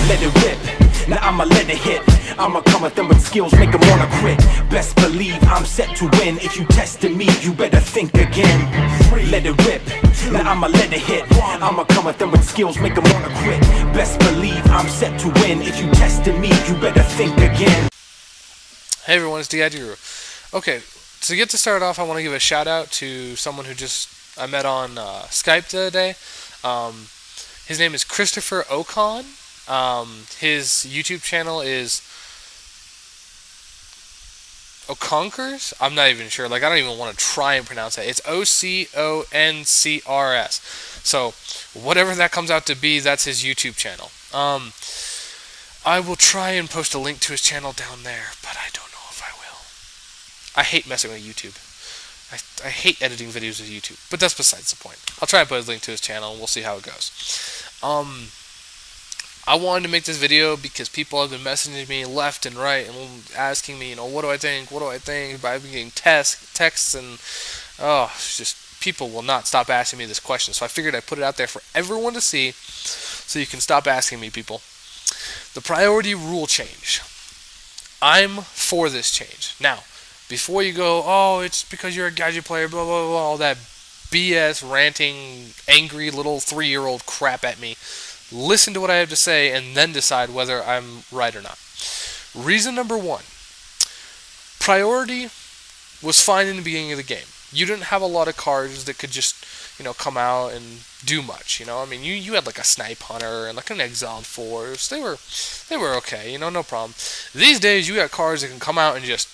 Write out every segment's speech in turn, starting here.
let it rip. Now I'ma let it hit. I'ma come at them with skills, make them wanna quit. Best believe I'm set to win. If you tested me, you better think again. Let it rip. Now I'ma let it hit. I'ma come at them with skills, make them wanna quit. Best believe I'm set to win. If you tested me, you better think again. Hey everyone, it's DaGadgetGuru. Okay, to get to start off, I want to give a shout out to someone who I met on Skype the other day. His name is Christopher Ocon. His YouTube channel is Oconkers? I'm not even sure. Like, I don't even want to try and pronounce that. It's Oconcrs. So, whatever that comes out to be, that's his YouTube channel. I will try and post a link to his channel down there, but I don't know if I will. I hate messing with YouTube. I hate editing videos with YouTube, but that's besides the point. I'll try and put a link to his channel, and we'll see how it goes. I wanted to make this video because people have been messaging me left and right and asking me, what do I think? What do I think? I've been getting texts, and it's just people will not stop asking me this question. So I figured I'd put it out there for everyone to see, so you can stop asking me, people. The priority rule change. I'm for this change. Now, before you go, it's because you're a gadget player, blah, blah, blah, all that BS, ranting, angry little 3-year-old crap at me, listen to what I have to say and then decide whether I'm right or not. Reason number 1. Priority was fine in the beginning of the game. You didn't have a lot of cards that could just, come out and do much. I mean, you had like a Snipe Hunter and like an Exiled Force. They were okay, no problem. These days, you got cards that can come out and just,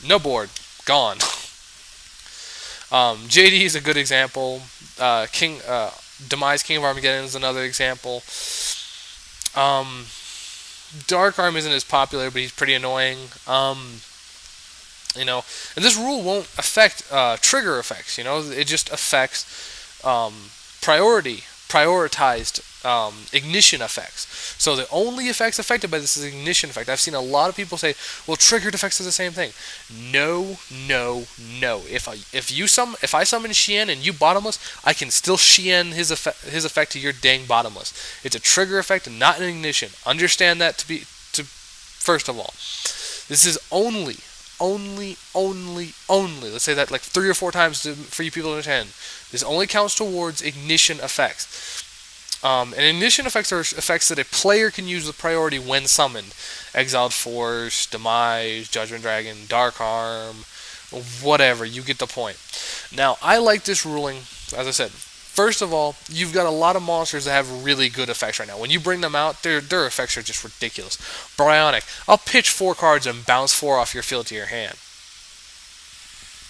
no board, gone. JD is a good example. Demise King of Armageddon is another example. Dark Arm isn't as popular, but he's pretty annoying. And this rule won't affect trigger effects. It just affects prioritized ignition effects. So the only effects affected by this is ignition effect. I've seen a lot of people say, well, triggered effects are the same thing. No. If I summon Shien and you bottomless, I can still Shien his effect to your dang bottomless. It's a trigger effect and not an ignition. Understand that first of all. This is only, let's say that like 3 or 4 times for you people to understand. This only counts towards ignition effects. And ignition effects are effects that a player can use with priority when summoned. Exiled Force, Demise, Judgment Dragon, Dark Arm, whatever, you get the point. Now, I like this ruling, as I said. First of all, you've got a lot of monsters that have really good effects right now. When you bring them out, their effects are just ridiculous. Bionic, I'll pitch 4 cards and bounce 4 off your field to your hand.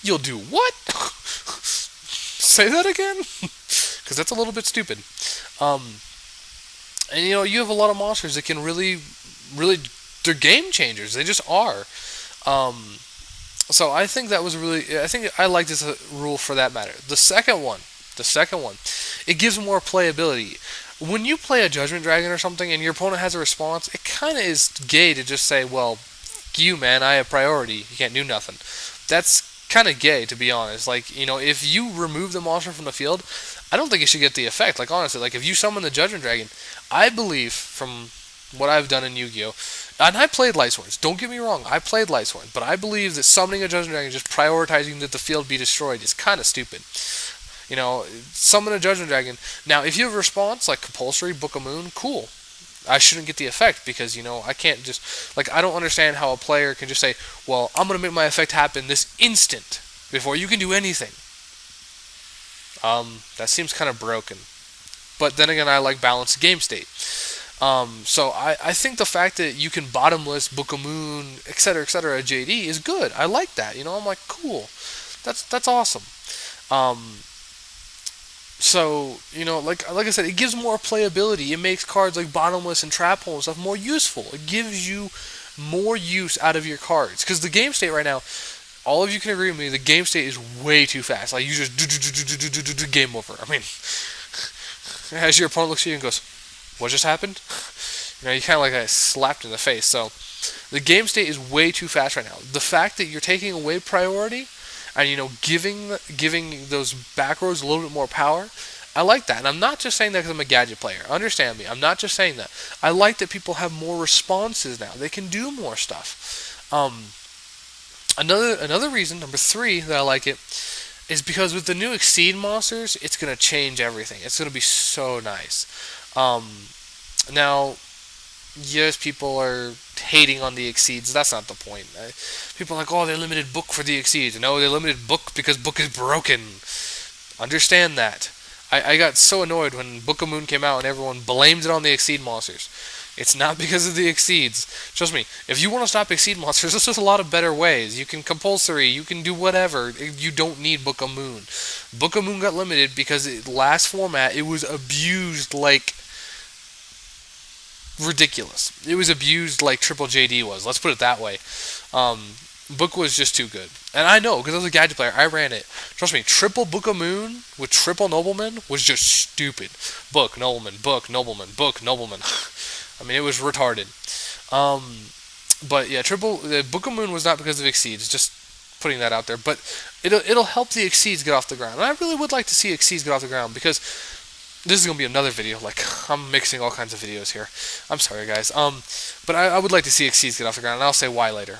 You'll do what? Say that again? Because that's a little bit stupid. And you have a lot of monsters that can really, they're game changers. They just are. So I think that was I like this rule for that matter. The second one, it gives more playability. When you play a Judgment Dragon or something and your opponent has a response, it kind of is gay to just say, well, you, man, I have priority. You can't do nothing. That's kind of gay, to be honest. Like, if you remove the monster from the field, I don't think it should get the effect. Like, honestly, like if you summon the Judgment Dragon, I believe from what I've done in Yu-Gi-Oh, and I played Lightsworns, don't get me wrong, I played Lightsworns, but I believe that summoning a Judgment Dragon, just prioritizing that the field be destroyed, is kind of stupid. Summon a Judgment Dragon. Now, if you have a response, like compulsory, Book of Moon, cool. I shouldn't get the effect because, I can't just, I don't understand how a player can just say, well, I'm going to make my effect happen this instant before you can do anything. That seems kind of broken. But then again, I like balanced game state. So I think the fact that you can bottomless, Book of Moon, etc., JD is good. I like that. I'm like, cool. That's awesome. So, like I said, it gives more playability. It makes cards like Bottomless and Trap Hole and stuff more useful. It gives you more use out of your cards. Because the game state right now, all of you can agree with me, the game state is way too fast. Like, you just do game over. I mean, as your opponent looks at you and goes, what just happened? You kind of like got slapped in the face. So, the game state is way too fast right now. The fact that you're taking away priority and giving those back rows a little bit more power, I like that, and I'm not just saying that because I'm a gadget player. Understand me. I'm not just saying that. I like that people have more responses now. They can do more stuff. Another reason, number 3, that I like it is because with the new Exceed monsters, it's gonna change everything. It's gonna be so nice. Now, yes, people are hating on the Exceeds. That's not the point. People are like, oh, they limited book for the Exceeds. No, they limited book because book is broken. Understand that. I got so annoyed when Book of Moon came out and everyone blamed it on the Exceed monsters. It's not because of the Exceeds. Trust me, if you want to stop Exceed monsters, there's just a lot of better ways. You can compulsory, you can do whatever. You don't need Book of Moon. Book of Moon got limited because last format, it was abused like ridiculous. It was abused like Triple JD was. Let's put it that way. Book was just too good. And I know, because I was a gadget player, I ran it. Trust me, triple Book of Moon with triple Nobleman was just stupid. Book, Nobleman, Book, Nobleman, Book, Nobleman. I mean, it was retarded. But yeah, the Book of Moon was not because of Exceeds, just putting that out there. But it'll help the Exceeds get off the ground. And I really would like to see Exceeds get off the ground, because this is going to be another video. Like, I'm mixing all kinds of videos here. I'm sorry, guys. But I would like to see Exceeds get off the ground, and I'll say why later.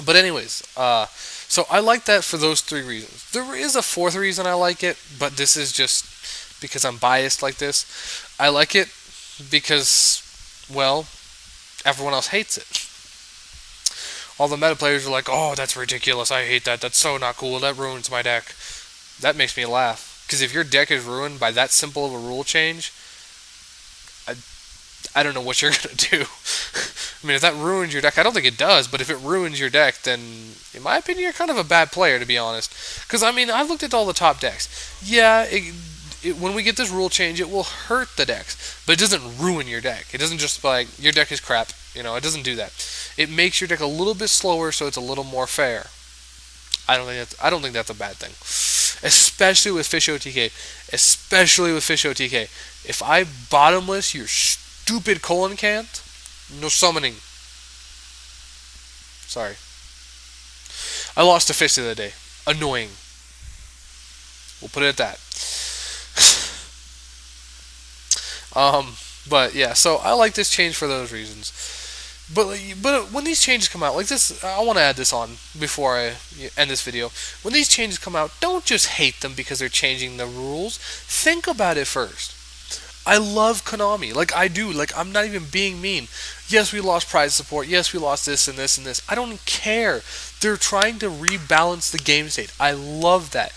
But anyways, so I like that for those 3 reasons. There is a 4th reason I like it, but this is just because I'm biased like this. I like it because, well, everyone else hates it. All the meta players are like, oh, that's ridiculous, I hate that, that's so not cool, that ruins my deck. That makes me laugh, because if your deck is ruined by that simple of a rule change, I don't know what you're going to do. I mean, if that ruins your deck, I don't think it does, but if it ruins your deck, then, in my opinion, you're kind of a bad player, to be honest. Because, I mean, I've looked at all the top decks. Yeah, when we get this rule change, it will hurt the decks, but it doesn't ruin your deck. It doesn't just, like, your deck is crap. You know, it doesn't do that. It makes your deck a little bit slower, so it's a little more fair. I don't think that's a bad thing. Especially with Fish OTK. Especially with Fish OTK. If I bottomless your stupid colon can't, no summoning. Sorry. I lost a fish the other day. Annoying. We'll put it at that. But yeah, so I like this change for those reasons. But when these changes come out, like this, I want to add this on before I end this video. When these changes come out, don't just hate them because they're changing the rules. Think about it first. I love Konami, like I do, like I'm not even being mean. Yes, we lost prize support, yes, we lost this and this and this. I don't care. They're trying to rebalance the game state. I love that.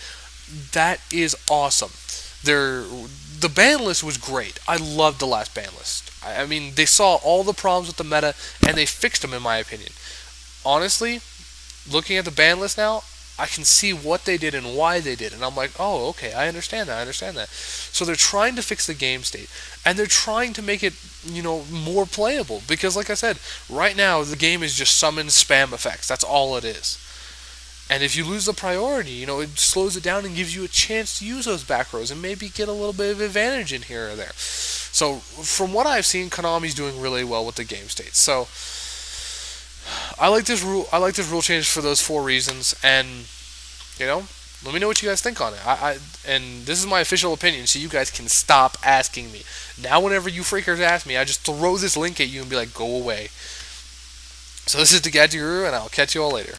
That is awesome. The ban list was great. I loved the last ban list. I mean, they saw all the problems with the meta, and they fixed them, in my opinion. Honestly, looking at the ban list now, I can see what they did and why they did, and I'm like, oh, okay, I understand that. So they're trying to fix the game state, and they're trying to make it, more playable, because like I said, right now, the game is just summon spam effects. That's all it is. And if you lose the priority, it slows it down and gives you a chance to use those back rows and maybe get a little bit of advantage in here or there. So, from what I've seen, Konami's doing really well with the game state. So, I like this rule change for those 4 reasons, and let me know what you guys think on it. And this is my official opinion, so you guys can stop asking me. Now, whenever you freakers ask me, I just throw this link at you and be like, go away. So this is DaGadgetGuru, and I'll catch you all later.